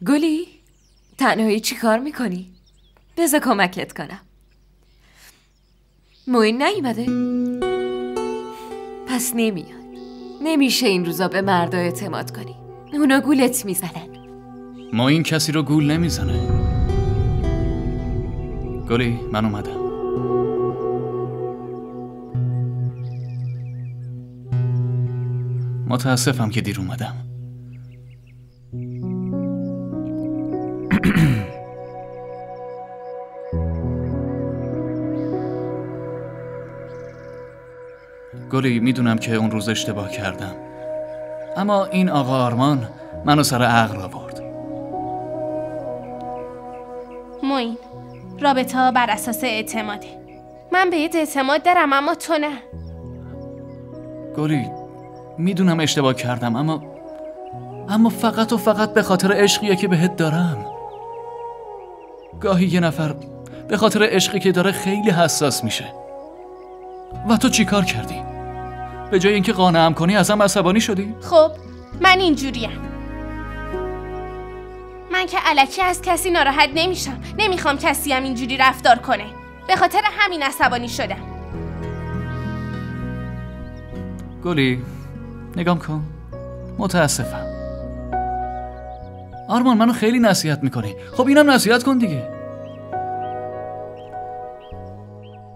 گلی، تنهایی چی کار میکنی؟ بذار کمکت کنم. معین نیومده؟ پس نمیاد. نمیشه این روزا به مردا اعتماد کنی، اونا گولت میزنن. معین کسی رو گول نمیزنه. گلی، من اومدم. متاسفم که دیر اومدم. گلی، میدونم که اون روز اشتباه کردم، اما این آقا آرمان منو سر عقل آورد. معین، رابطه ها بر اساس اعتماده. من بهت اعتماد دارم اما تو نه. گلی، میدونم اشتباه کردم، اما فقط و فقط به خاطر عشقیه که بهت دارم. گاهی یه نفر به خاطر عشقی که داره خیلی حساس میشه. و تو چی کار کردی؟ به جای اینکه قانعم کنی ازم عصبانی شدی؟ خب من اینجوریم. من که الکی از کسی ناراحت نمیشم. نمیخوام کسی هم اینجوری رفتار کنه. به خاطر همین عصبانی شدم. گلی، نگام کن. متاسفم. آرمان، منو خیلی نصیحت میکنی. خب اینم نصیحت کن دیگه.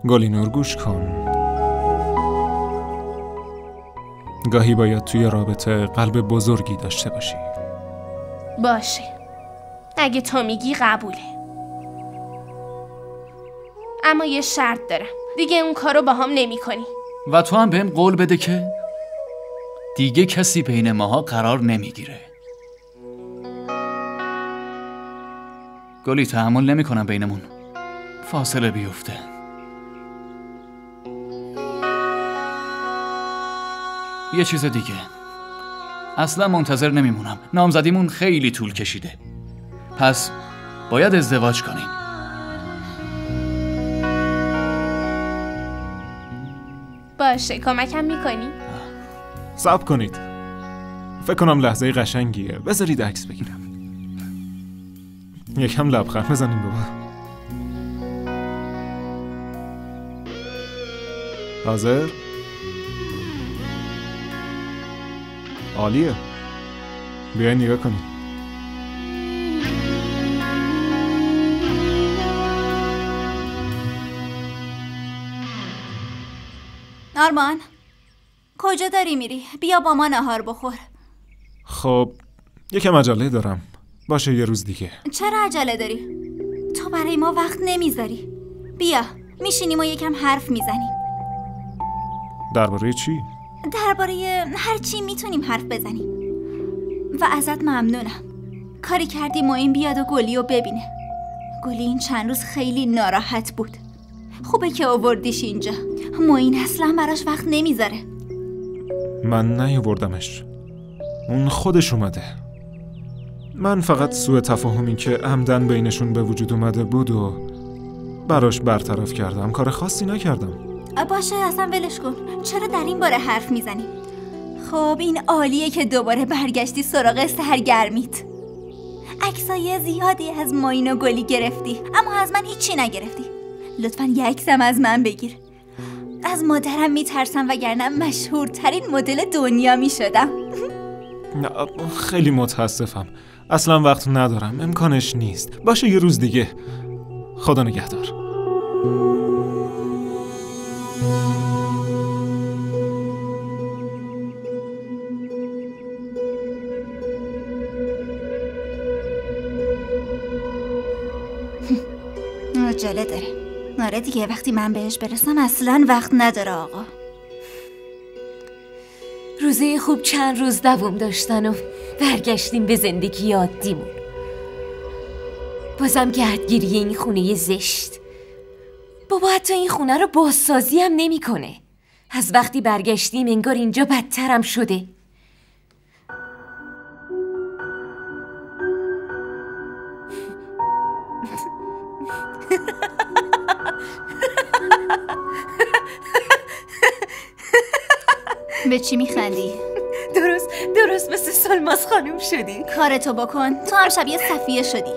گلی نور، گوش کن. گاهی باید توی رابطه قلب بزرگی داشته باشی. باشه، اگه تو میگی قبوله. اما یه شرط دارم. دیگه اون کارو با هم نمی کنی. و تو هم بهم قول بده که دیگه کسی بین ماها قرار نمیگیره. گلی، تحمل نمی کنم بینمون فاصله بیفته. یه چیز دیگه، اصلا منتظر نمیمونم. نامزدیمون خیلی طول کشیده، پس باید ازدواج کنیم. باشه، کمکم میکنی؟ صبر کنید، فکر کنم لحظه قشنگیه. بذارید عکس بگیرم. یکم لبخند بزنیم بابا. حاضر؟ عالیه، بیاین نگاه کنید. آرمان، کجا داری میری؟ بیا با ما نهار بخور. خب یکم عجله دارم. باشه یه روز دیگه. چرا عجله داری؟ تو برای ما وقت نمیذاری. بیا میشینیم و یکم حرف میزنیم. درباره چی؟ درباره هر چی میتونیم حرف بزنیم. و ازت ممنونم. کاری کردی معین بیاد و گلی رو ببینه. گلی این چند روز خیلی ناراحت بود. خوبه که آوردیش اینجا. معین اصلا براش وقت نمیذاره. من نیاوردمش، اون خودش اومده. من فقط سوء تفاهمی که عمدن بینشون به وجود اومده بود و براش برطرف کردم. کار خاصی نکردم. باشه، اصلا ولش کن. چرا در این باره حرف میزنی؟ خب این عالیه که دوباره برگشتی سراغ سرگرمیت. عکسای زیادی از معین و گلی گرفتی، اما از من هیچی نگرفتی. لطفاً یه عکسم از من بگیر. از مادرم میترسم وگرنه مشهورترین مدل دنیا میشدم. خیلی متاسفم، اصلا وقت ندارم. امکانش نیست. باشه یه روز دیگه. خدا نگهدار. عجله داره. آره دیگه، وقتی من بهش برسم اصلا وقت نداره آقا. روزه خوب چند روز دوام داشتن و برگشتیم به زندگی عادیمون. بازم گردگیری این خونه زشت. بابا حتی این خونه رو بازسازی هم نمی کنه. از وقتی برگشتیم انگار اینجا بدترم شده. به چی میخندی؟ درست مثل سلماس خانم شدی. کارتو بکن، تو هم شبیه صفیه شدی.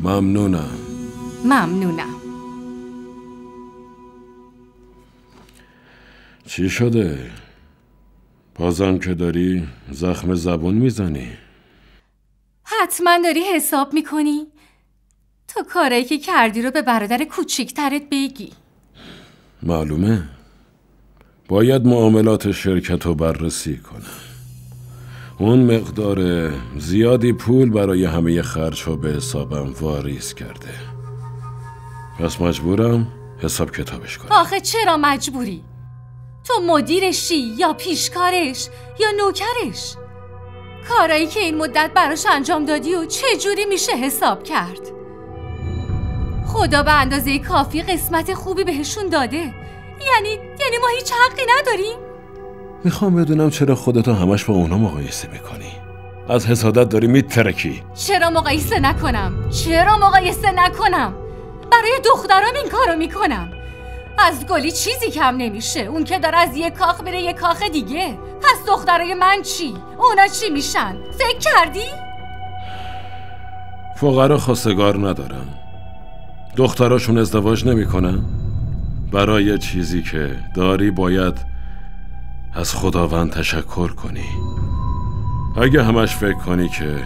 ممنونم. چی شده؟ بازم که داری زخم زبون میزنی؟ حتما داری حساب میکنی؟ تو کارایی که کردی رو به برادر کوچیکترت بگی. معلومه. باید معاملات شرکت رو بررسی کنم. اون مقدار زیادی پول برای همه خرج‌ها به حسابم واریز کرده. پس مجبورم حساب کتابش کنم. آخه چرا مجبوری؟ تو مدیرشی یا پیشکارش یا نوکرش؟ کارایی که این مدت براش انجام دادی و چجوری میشه حساب کرد؟ خدا به اندازه کافی قسمت خوبی بهشون داده. یعنی ما هیچ حقی نداریم؟ میخوام بدونم چرا خودتو همش با اونا مقایسه میکنی؟ از حسادت داری میترکی. چرا مقایسه نکنم؟ برای دخترام این کارو میکنم. از گلی چیزی کم نمیشه. اون که داره از یک کاخ بره یک کاخ دیگه. پس دخترای من چی؟ اونا چی میشن؟ فکر کردی؟ فقرا خواستگار ندارن. دختراشون ازدواج نمیکنن. برای چیزی که داری باید از خداوند تشکر کنی. اگه همش فکر کنی که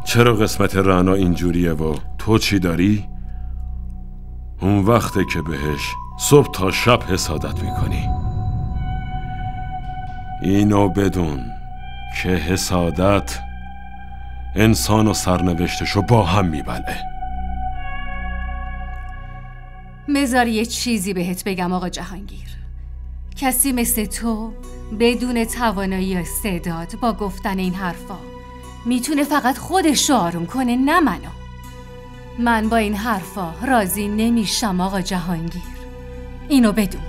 چرا قسمت رعنا اینجوریه و تو چی داری، اون وقته که بهش صبح تا شب حسادت میکنی. اینو بدون که حسادت انسان و سرنوشتشو با هم میبله. بذار یه چیزی بهت بگم آقا جهانگیر. کسی مثل تو بدون توانایی و استعداد با گفتن این حرفا میتونه فقط خودش رو آروم کنه، نه منو. من با این حرفا راضی نمیشم آقا جهانگیر. اینو بدون.